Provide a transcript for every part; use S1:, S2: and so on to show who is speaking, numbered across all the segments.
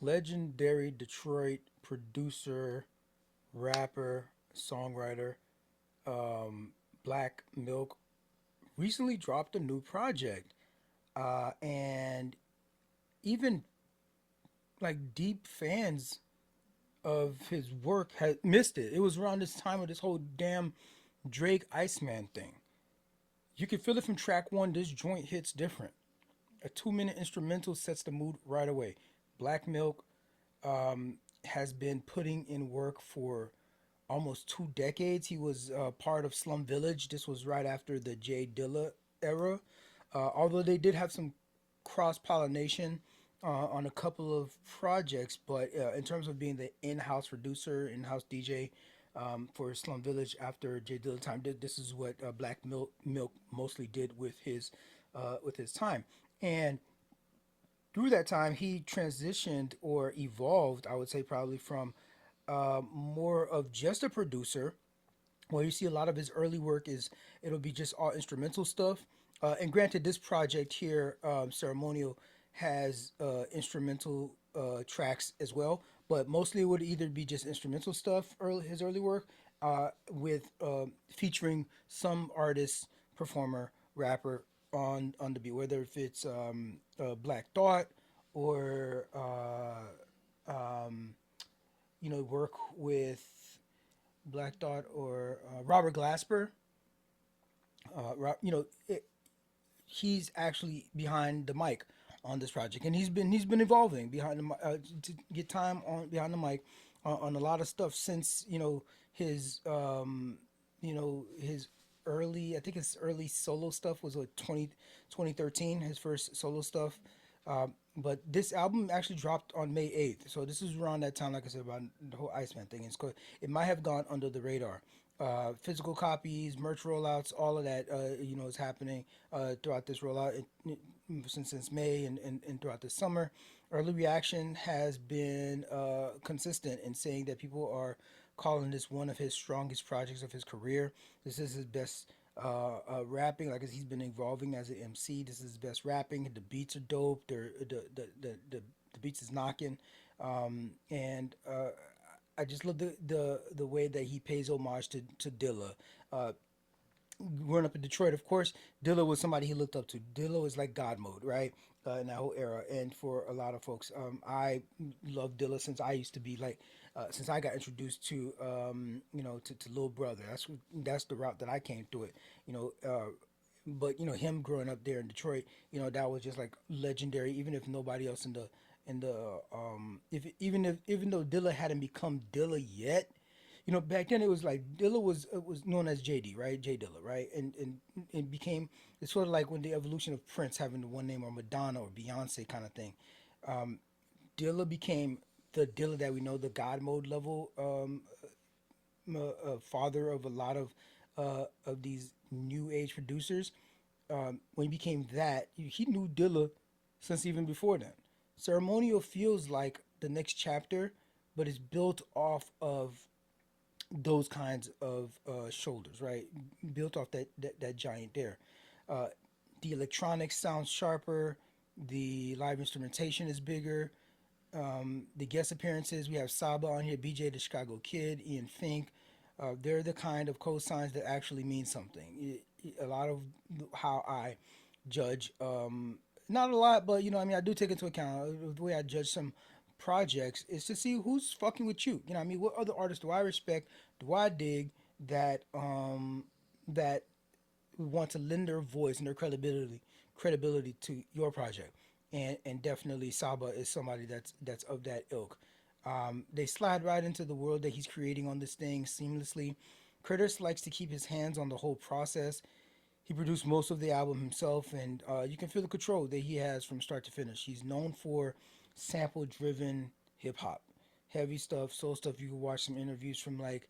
S1: legendary Detroit producer, rapper, songwriter, Black Milk, recently dropped a new project. And even like deep fans of his work had missed it. It was around this time of this whole damn Drake Iceman thing. You can feel it from track one. This joint hits different. A 2 minute instrumental sets the mood right away. Black Milk has been putting in work for almost 2 decades. He was part of Slum Village. This was right after the Jay Dilla era. Although they did have some cross pollination on a couple of projects, but in terms of being the in-house producer, in-house DJ for Slum Village after Jay Dilla time, this is what Black Milk mostly did with his time. And through that time, he transitioned or evolved, I would say, probably from more of just a producer. Well, you see a lot of his early work is it'll be just all instrumental stuff. And granted, this project here, Ceremonial, has instrumental tracks as well, but mostly it would either be just instrumental stuff, his early work, with featuring some artist, performer, rapper on the beat, whether if it's Black Thought or work with Black Thought or Robert Glasper. He's actually behind the mic on this project, and he's been evolving behind to get time on behind the mic on a lot of stuff since his his early, I think his early solo stuff was like 2013, his first solo stuff. But this album actually dropped on May 8th. So this is around that time, like I said, about the whole Iceman thing. It might have gone under the radar. Physical copies, merch rollouts, all of that, is happening throughout this rollout since May and throughout the summer. Early reaction has been consistent in saying that people are calling this one of his strongest projects of his career. This is his best rapping. Like he's been evolving as an MC. This is his best rapping. The beats are dope. The beats is knocking, and I just love the way that he pays homage to Dilla. Uh, Growing up in Detroit, of course, Dilla was somebody he looked up to. Dilla was like God mode, right? In that whole era, and for a lot of folks, I love Dilla since I used to be like, since I got introduced to, to Lil Brother. That's the route that I came through it, you know. But him growing up there in Detroit, that was just like legendary. Even if nobody else in the if even though Dilla hadn't become Dilla yet, back then it was like Dilla was known as JD, right? J Dilla, right? And it became, it's sort of like when the evolution of Prince having the one name, or Madonna or Beyonce kind of thing. Um, Dilla became the Dilla that we know, the God mode level father of a lot of these new age producers. When he became that, he knew Dilla since even before then. Ceremonial feels like the next chapter, but it's built off of those kinds of shoulders, right? Built off that giant there. Uh, the electronics sounds sharper. The live instrumentation is bigger. The guest appearances, we have Saba on here, BJ the Chicago Kid, Ian Fink. They're the kind of cosigns that actually mean something. A lot of how I judge, not a lot, but I do take into account the way I judge some projects is to see who's fucking with you. What other artists do I respect? Do I dig that want to lend their voice and their credibility to your project? And definitely Saba is somebody that's of that ilk. They slide right into the world that he's creating on this thing seamlessly. Curtis likes to keep his hands on the whole process. He produced most of the album himself, and you can feel the control that he has from start to finish. He's known for sample driven hip hop, heavy stuff, soul stuff. You can watch some interviews from like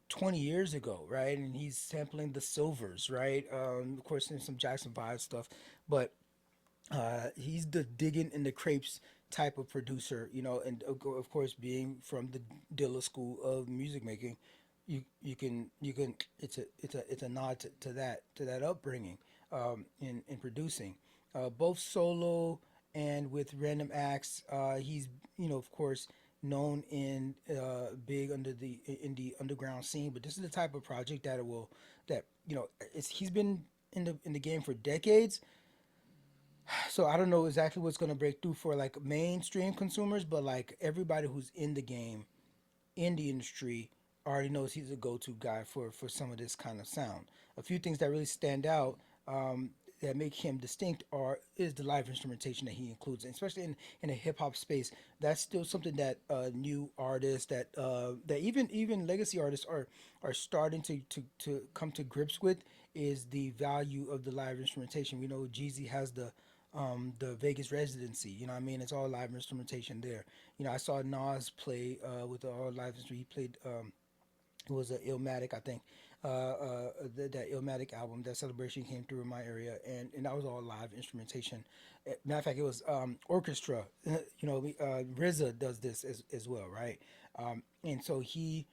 S1: 20 years ago, right? And he's sampling the Silvers, right? Of course, there's some Jackson 5 stuff, but he's the digging in the crepes type of producer, and of course, being from the Dilla school of music making, you can it's a nod to that upbringing in producing, both solo and with random acts. He's, of course, known in big under the indie underground scene. But this is the type of project that he's been in the game for decades. So I don't know exactly what's gonna break through for like mainstream consumers, but like everybody who's in the game, in the industry, already knows he's a go-to guy for some of this kind of sound. A few things that really stand out, that make him distinct is the live instrumentation that he includes, and especially in a hip hop space. That's still something that new artists, that even legacy artists are starting to come to grips with, is the value of the live instrumentation. We know Jeezy has the Vegas residency. You know what I mean? It's all live instrumentation there. I saw Nas play with the all live instrument. He played. It was a Illmatic, I think. That Illmatic album, that celebration came through in my area, and that was all live instrumentation. Matter of fact, it was orchestra. RZA does this as well, right? And so he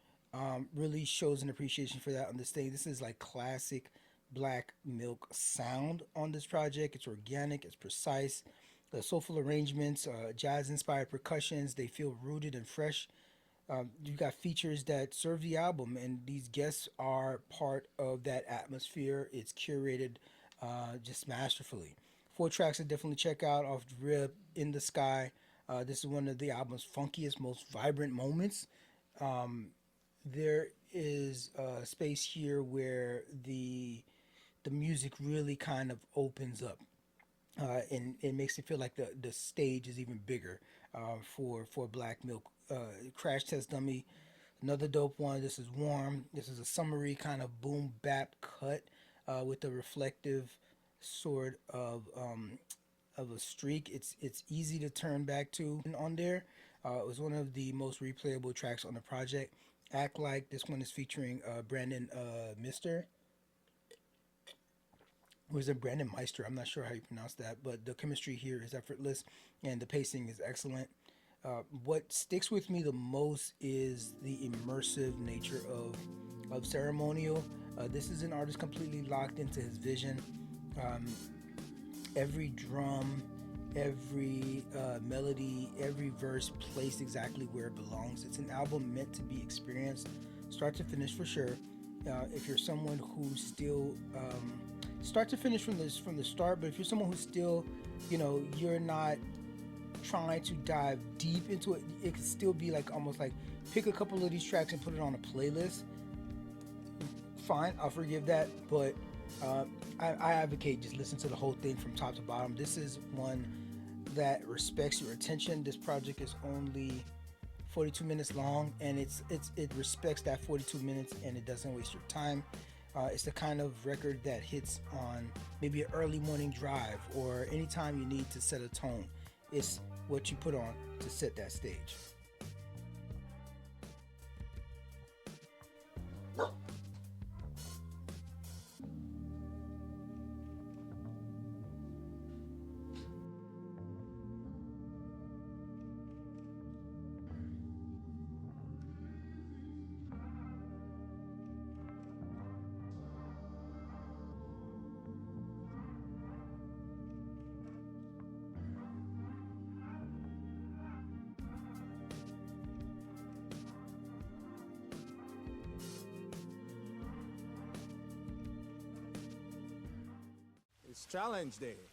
S1: really shows an appreciation for that on this thing. This is like classic black milk sound on this project. It's organic, it's precise. The soulful arrangements, jazz inspired percussions, they feel rooted and fresh. You got features that serve the album, and these guests are part of that atmosphere. It's curated just masterfully. Four tracks to definitely check out off the rip: In the Sky. This is one of the album's funkiest, most vibrant moments. There is a space here where the music really kind of opens up, and it makes it feel like the stage is even bigger for Black Milk. Crash Test Dummy, another dope one. This is Warm. This is a summery kind of boom bap cut with a reflective sort of a streak. It's easy to turn back to on there. It was one of the most replayable tracks on the project. Act Like, this one is featuring Brandon Mister. Was it Brandon Meister? I'm not sure how you pronounce that, but the chemistry here is effortless and the pacing is excellent. What sticks with me the most is the immersive nature of Ceremonial. This is an artist completely locked into his vision. Um, every drum, every melody, every verse placed exactly where it belongs. It's an album meant to be experienced, start to finish for sure. If you're someone who still start to finish from the start, but if you're someone who's still, you're not trying to dive deep into it, it could still be like almost like pick a couple of these tracks and put it on a playlist. Fine, I'll forgive that, but I advocate just listen to the whole thing from top to bottom. This is one that respects your attention. This project is only 42 minutes long, and it respects that 42 minutes, and it doesn't waste your time. It's the kind of record that hits on maybe an early morning drive or anytime you need to set a tone. It's what you put on to set that stage.
S2: It's challenge day.